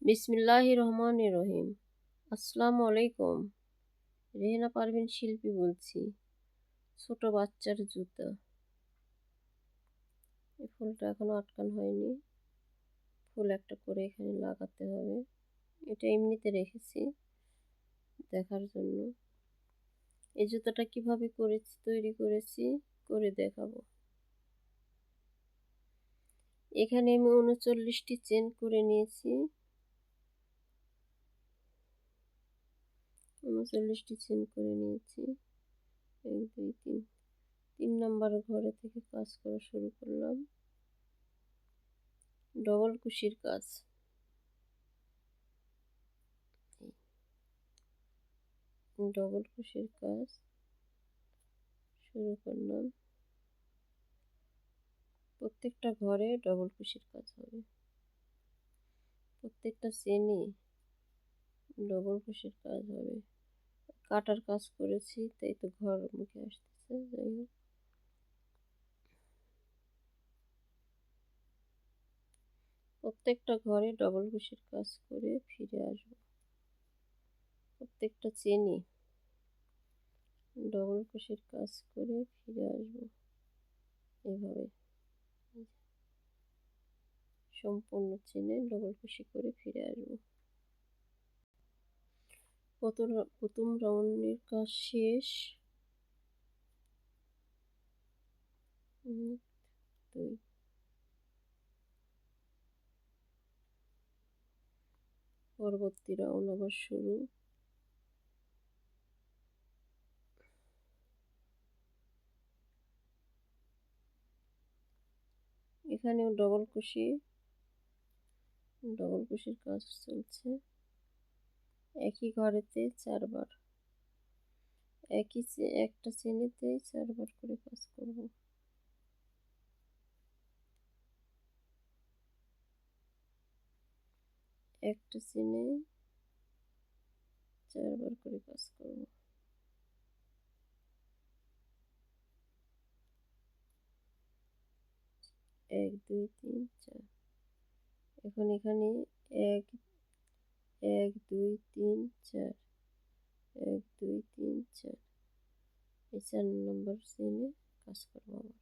বিসমিল্লাহির রহমানির রহিম। আসসালামু আলাইকুম। রেহেনা পারভিন শিল্পী বলছি। ছোট বাচ্চার জুতা। এই ফুলটা এখনো আটকানো হয়নি। ফুল একটা করে এখানে লাগাতে হবে। এটা এমনিতে রেখেছি দেখার জন্য। এই জুতাটা কিভাবে তৈরি করেছি করে দেখাবো। এখানে আমি 39টি চেন করে নিয়েছি। 39টি চেন করে নিয়েছি। 1 2 3 3 নাম্বার ঘরে থেকে কাজ করা শুরু করলাম। ডবল কুশির কাজ। ডবল কুশির কাজ শুরু করলাম। প্রত্যেকটা ঘরে ডবল কুশির কাজ হবে। প্রত্যেকটা চেনে ডবল কুশির কাজ হবে। কাটার কাজ করেছি তাই তো ঘর মুখে আসতেছে। যাই হোক, প্রত্যেকটা ঘরে ডবল কুশির কাজ করে ফিরে আসবো। প্রত্যেকটা চেনে ডবল কুশির কাজ করে ফিরে আসবো। এভাবে সম্পূর্ণ চেনে ডবল কুশি করে ফিরে আসবো। প্রথম রাউন্ডের কাজ শেষ। 2 পরবর্তী রাউন্ড আবার শুরু। এখানেও ডবল কুশির কাজ চলছে। একই ঘরেতে 4 বার, একটা চেনেতে 4 বার করে কাজ করব। একটা চেনে 4 বার করে কাজ করব। 1 2 3 4। এখন এখানে 1 1 2 3 4, 1 2 3 4, এই 4 নম্বর চেনে কাজ করব। আবার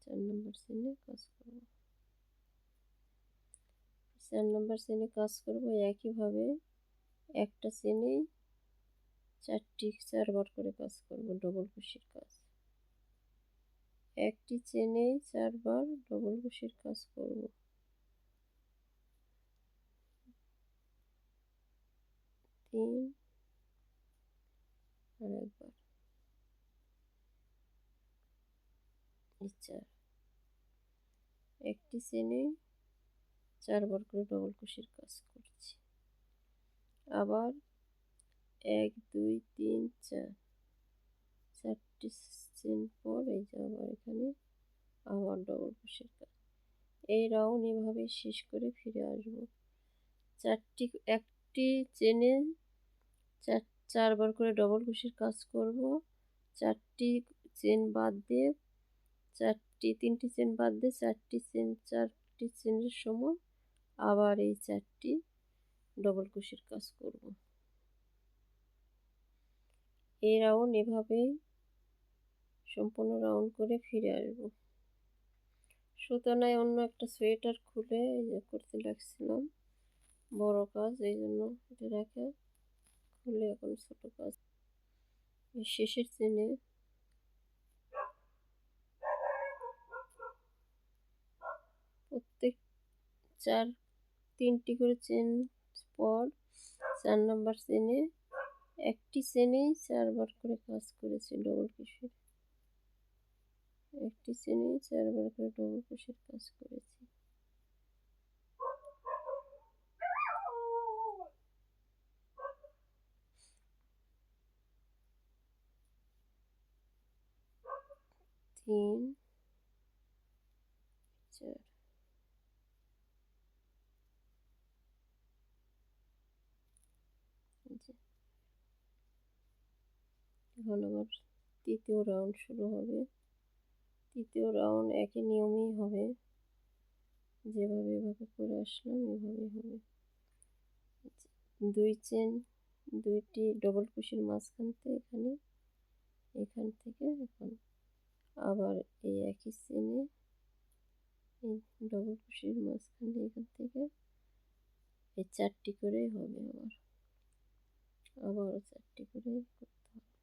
4 নম্বর চেনে কাজ করব। 4 নম্বর চেনে কাজ করব। একইভাবে একটা চেনে 4 বার করে কাজ করব ডবল কুশির কাজ। একটি চেনে 4 বার ডবল কুশির কাজ করব। 3 আর একবার 4। একটি চেনে 4 বার করে ডবল কুশির কাজ করছি। আবার 1 2 3 4, 4টি চেন পর এই যে আবার এখানে আবার ডবল কুশির কাজ। এই রাউন্ড এভাবে শেষ করে ফিরে আসবো। একটি চেনে 4 বার করে ডবল কুশির কাজ করব। 4টি চেন বাদ দিয়ে 3টি চেন বাদ দিয়ে 4টি চেনের সময় আবার এই 4টি ডবল কুশির কাজ করব। এই রাউন্ড এভাবেই সম্পূর্ণ রাউন্ড করে ফিরে আসব। সুতরাং অন্য একটা সোয়েটার খুলে করতে লাগছিলাম বড় কাজ, এই জন্য এটা রেখে খুলে এখন ছোট কাজ। শেষের চেনে প্রত্যেক 3টি করে চেন পর 4 নম্বর চেনে একটি চেনেই 4 বার করে কাজ করেছি ডবল কুশির। একটি চেনেই 4 বার করে ডবল কুশির কাজ করেছি। 3 4। এখন আবার তৃতীয় রাউন্ড শুরু হবে। তৃতীয় রাউন্ড একই নিয়মেই হবে। যেভাবে এভাবে করে আসলাম এভাবেই হবে। দুই চেন, দুইটি ডবল কুশির মাঝখান থেকে এখান থেকে এখন আবার এই একই চেনে এই ডবল কুশির মাঝখানে এখান থেকে এই 4টি করেই হবে। আবারও 4টি করে করতে হবে।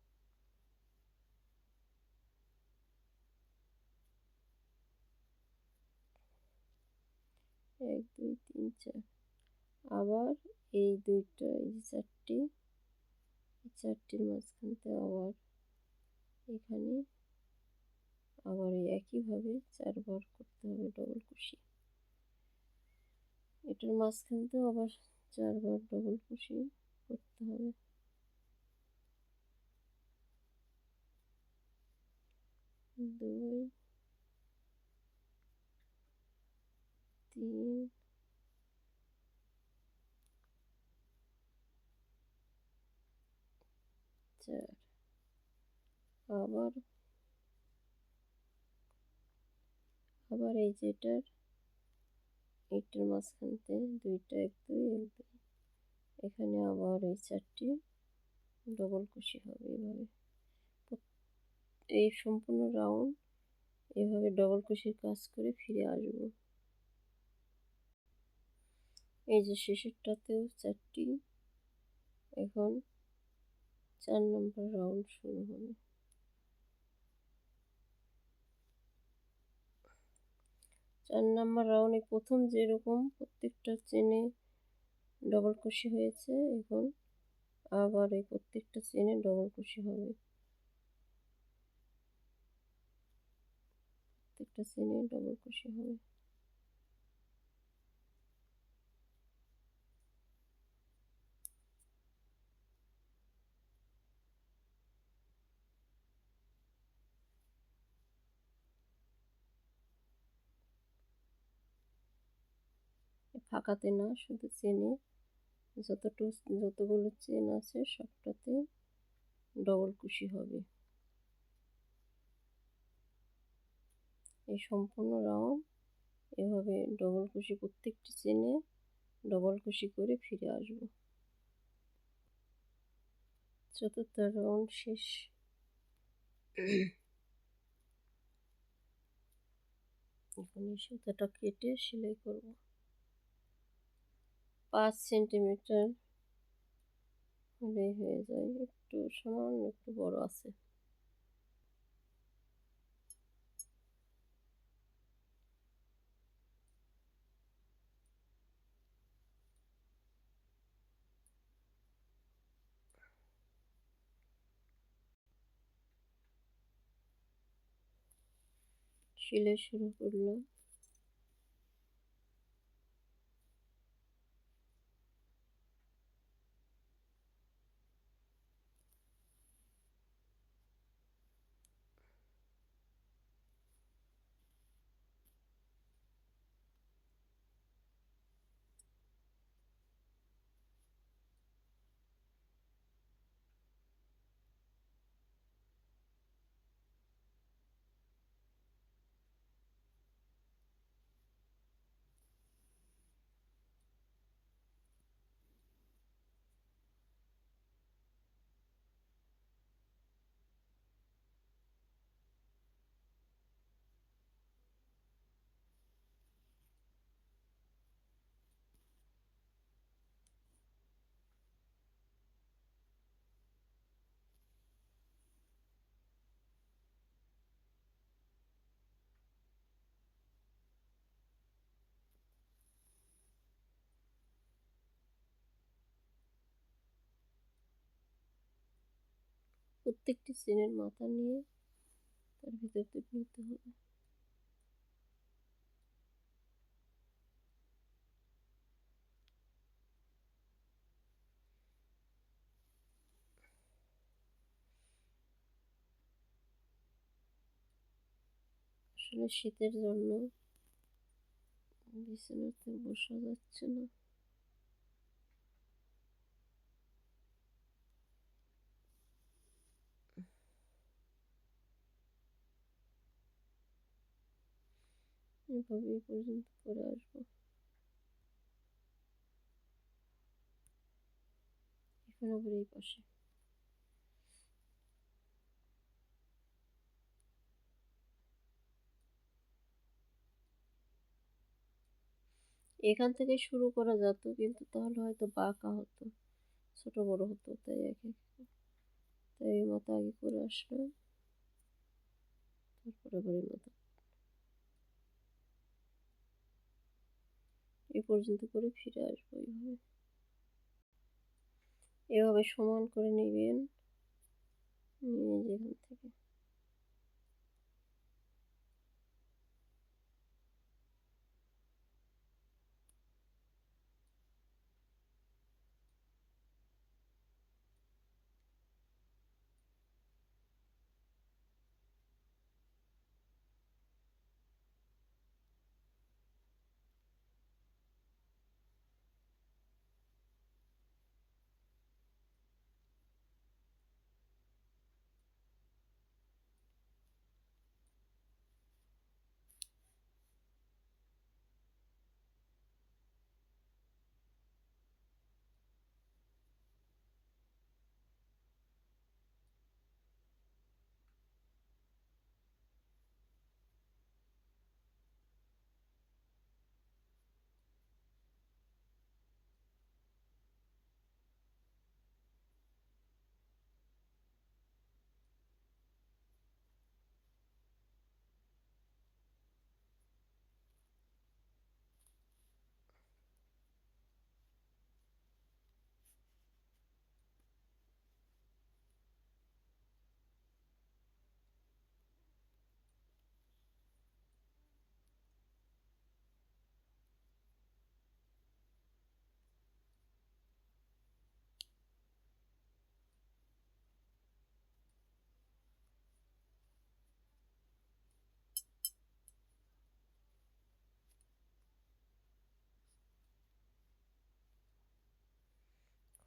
1 2 3 4। আবার এই দুইটা এই যে 4টি, এই 4টির মাঝখান থেকে আবার এখানে আবার এই একইভাবে 4 বার করতে হবে ডবল কুশি। এটার মাঝখান থেকেও আবার 4 বার ডবল কুশি করতে হবে। 2 3 4। আবার আবার এই যেটার এইটার মাঝখান থেকে দুইটা 1 2 1 2 এখানে আবার এই 4টি ডবল কুশি হবে। এভাবে এই সম্পূর্ণ রাউন্ড এভাবে ডবল কুশির কাজ করে ফিরে আসবো। এই যে শেষেরটাতেও 4টি, এখন 4 নম্বর রাউন্ড শুরু হবে। 4 নম্বর রাউন্ডে প্রথম যেরকম প্রত্যেকটা চেনে ডবল কুশি হয়েছে, এখন আবার এই প্রত্যেকটা চেনে ডবল কুশি হবে। প্রত্যেকটা চেনে ডবল কুশি হবে। ফাঁকাতে না, শুধু চেনে যতগুলো চেন আছে সবটাতে ডবল কুশি হবে। এই সম্পূর্ণ রাউন্ড এভাবে ডবল কুশি প্রত্যেকটি চেনে ডবল কুশি করে ফিরে আসব। চতুর্থ রাউন্ড শেষ। এখন এই সুতাটা কেটে সেলাই করব। 5 সেন্টিমিটার হলেই হয়ে যায়, একটু সামান্য একটু বড় আছে। সেলাই শুরু করলাম। প্রত্যেকটি চেনের মাথা নিয়ে তার ভিতর দিয়ে নিতে হবে। আসলে শীতের জন্য বিছানাতে বসা যাচ্ছে না। এভাবে এই পর্যন্ত করে আসবো। এখন আবার এই পাশে এখান থেকে শুরু করা যেত, কিন্তু তাহলে হয়তো বাঁকা হতো, ছোট বড় হতো, তাই তাই এই মতো আগে করে আসলাম, তারপরে আবার এই মতো এ পর্যন্ত করে ফিরে আসবো। এভাবে সমান করে নেবেন, নিয়ে যেখান থেকে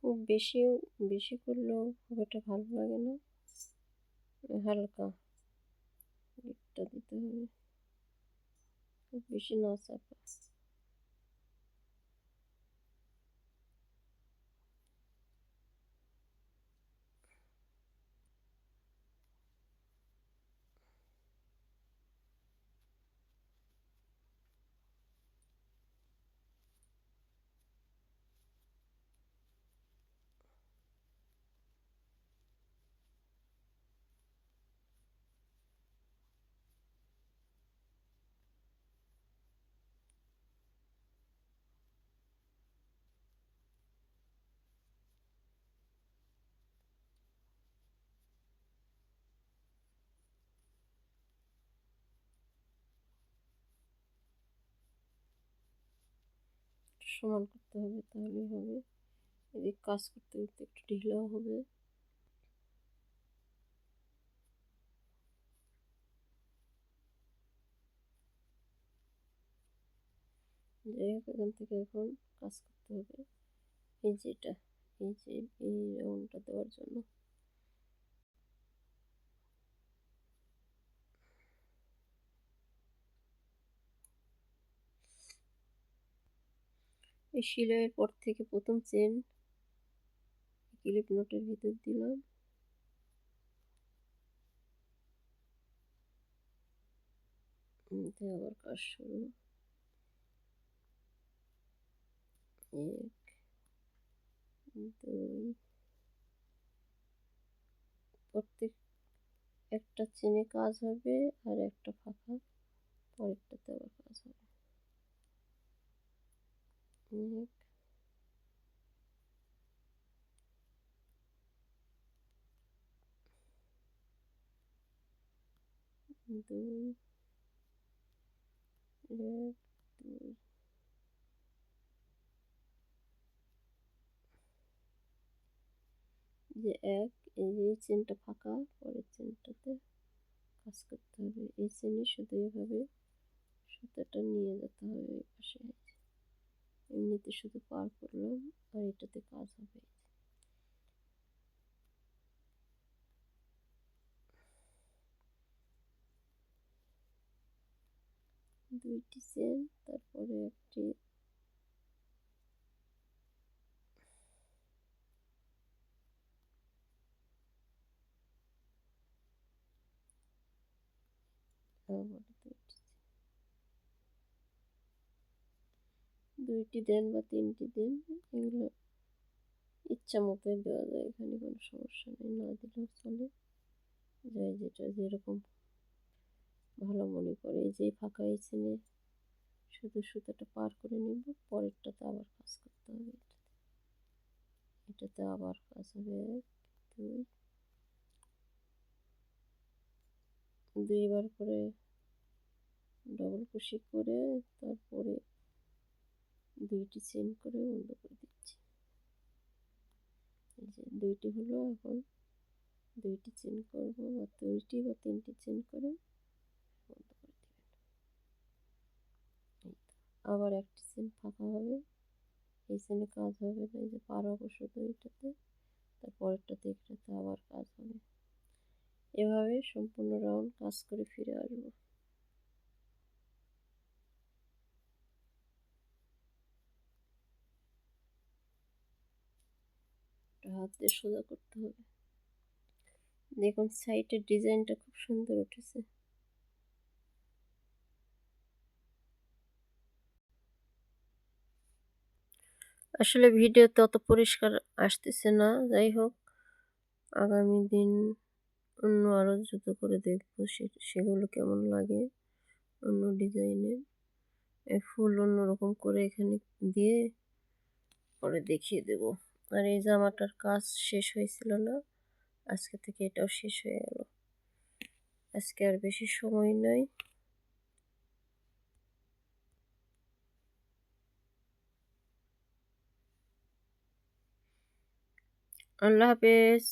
খুব বেশি বেশি করলেও খুব একটা ভালো লাগে না, হালকা দিকটা দিতে হবে, খুব বেশি না চাপা। সমান করতে হবে, তাহলেই হবে। এদিকে কাজ করতে করতে একটু ঢিলাও হবে। যাই হোক, এখান থেকে এখন কাজ করতে হবে এই যেটা, এই যে এই রাউন্ডটা দেওয়ার জন্য। এই সেলাইয়ের পর থেকে প্রথম চেন ক্লিপ নোটের ভিতর দিলাম, আবার কাজ শুরু। এক, দুই, প্রত্যেক একটা চেনে কাজ হবে আর একটা ফাঁকা পরেরটাতে আবার কাজ হবে। এক, দুই, এক, দুই, যে এক, এই যে চেনটা ফাঁকা, পরের চেনটাতে কাজ করতে হবে। এই চেনে শুধু এভাবে সুতাটা নিয়ে যেতে হবে এই পাশে, এমনিতে শুধু পার করলাম আর এটাতে কাজ হবে। দুইটি চেন, তারপরে একটি 2টি দেন বা 3টি দেন, এগুলো ইচ্ছা মতোই দেওয়া যায়, এখানে কোনো সমস্যা নেই, না দিলেও চলে। যাই যেটা যেরকম ভালো মনে করে। এই যে ফাঁকা এখানে শুধু সুতোটা পার করে নেব, পরেরটাতে আবার কাজ করতে হবে। এটাতে আবার কাজ হবে 1 2 2বার করে ডবল কুশি করে তারপরে 2টি চেন করে বন্ধ করে দিচ্ছি। এই যে 2টি হলো, এখন 2টি চেন করব বা 2টি বা 3টি চেন করে বন্ধ করে দিবেন। আবার একটি চেন ফাঁকা হবে, এই চেনে কাজ হবে না, এই যে পার অবশ্য 2টাতে, তারপরেরটাতে একটাতে আবার কাজ হবে। এভাবে সম্পূর্ণ রাউন্ড কাজ করে ফিরে আসবো। হাত দিয়ে সোজা করতে হবে। দেখুন সাইডের ডিজাইনটা খুব সুন্দর উঠেছে। আসলে ভিডিওতে অত পরিষ্কার আসতেছে না, যাই হোক আগামী দিন অন্য আরও জুতো করে দেখবো সেগুলো কেমন লাগে, অন্য ডিজাইনের ফুল অন্যরকম করে এখানে দিয়ে পরে দেখিয়ে দেব। আর এই জামাটার কাজ শেষ হয়েছিল না, আজকে থেকে এটাও শেষ হয়ে গেল। আজকে আর বেশি সময় নাই। আল্লাহ হাফেজ।